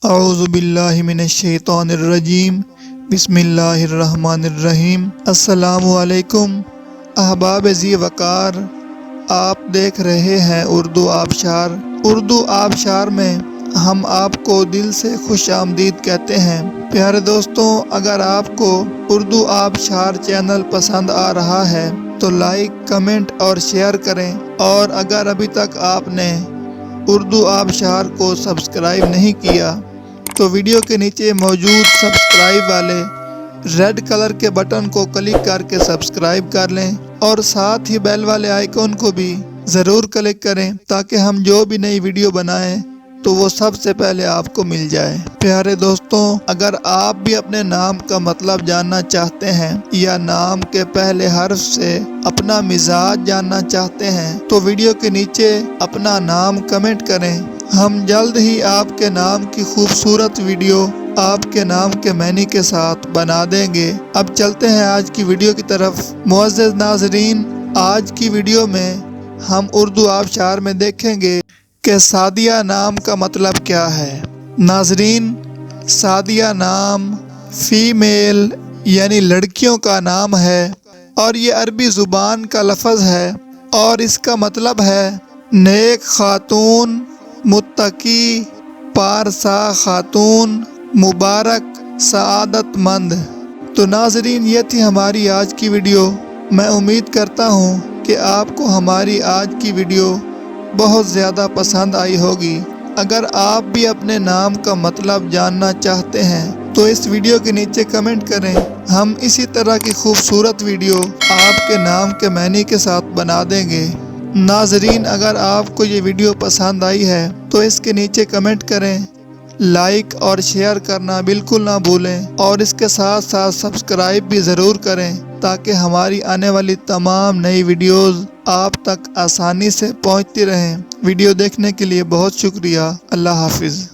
اعوذ باللہ من الشیطان الرجیم، بسم اللہ الرحمن الرحیم۔ السلام علیکم احباب ذی وقار، آپ دیکھ رہے ہیں اردو آبشار۔ اردو آبشار میں ہم آپ کو دل سے خوش آمدید کہتے ہیں۔ پیارے دوستوں، اگر آپ کو اردو آبشار چینل پسند آ رہا ہے تو لائک، کمنٹ اور شیئر کریں، اور اگر ابھی تک آپ نے اردو آبشار کو سبسکرائب نہیں کیا تو ویڈیو کے نیچے موجود سبسکرائب والے ریڈ کلر کے بٹن کو کلک کر کے سبسکرائب کر لیں، اور ساتھ ہی بیل والے آئیکن کو بھی ضرور کلک کریں تاکہ ہم جو بھی نئی ویڈیو بنائیں تو وہ سب سے پہلے آپ کو مل جائے۔ پیارے دوستوں، اگر آپ بھی اپنے نام کا مطلب جاننا چاہتے ہیں یا نام کے پہلے حرف سے اپنا مزاج جاننا چاہتے ہیں تو ویڈیو کے نیچے اپنا نام کمنٹ کریں۔ ہم جلد ہی آپ کے نام کی خوبصورت ویڈیو آپ کے نام کے معنی کے ساتھ بنا دیں گے۔ اب چلتے ہیں آج کی ویڈیو کی طرف۔ معزز ناظرین، آج کی ویڈیو میں ہم اردو آبشار میں دیکھیں گے کہ سعدیہ نام کا مطلب کیا ہے۔ ناظرین، سعدیہ نام فیمیل یعنی لڑکیوں کا نام ہے، اور یہ عربی زبان کا لفظ ہے، اور اس کا مطلب ہے نیک خاتون، متقی، پارسا خاتون، مبارک، سعادت مند۔ تو ناظرین، یہ تھی ہماری آج کی ویڈیو۔ میں امید کرتا ہوں کہ آپ کو ہماری آج کی ویڈیو بہت زیادہ پسند آئی ہوگی۔ اگر آپ بھی اپنے نام کا مطلب جاننا چاہتے ہیں تو اس ویڈیو کے نیچے کمنٹ کریں۔ ہم اسی طرح کی خوبصورت ویڈیو آپ کے نام کے معنی کے ساتھ بنا دیں گے۔ ناظرین، اگر آپ کو یہ ویڈیو پسند آئی ہے تو اس کے نیچے کمنٹ کریں، لائک اور شیئر کرنا بالکل نہ بھولیں، اور اس کے ساتھ ساتھ سبسکرائب بھی ضرور کریں تاکہ ہماری آنے والی تمام نئی ویڈیوز آپ تک آسانی سے پہنچتی رہیں۔ ویڈیو دیکھنے کے لیے بہت شکریہ۔ اللہ حافظ۔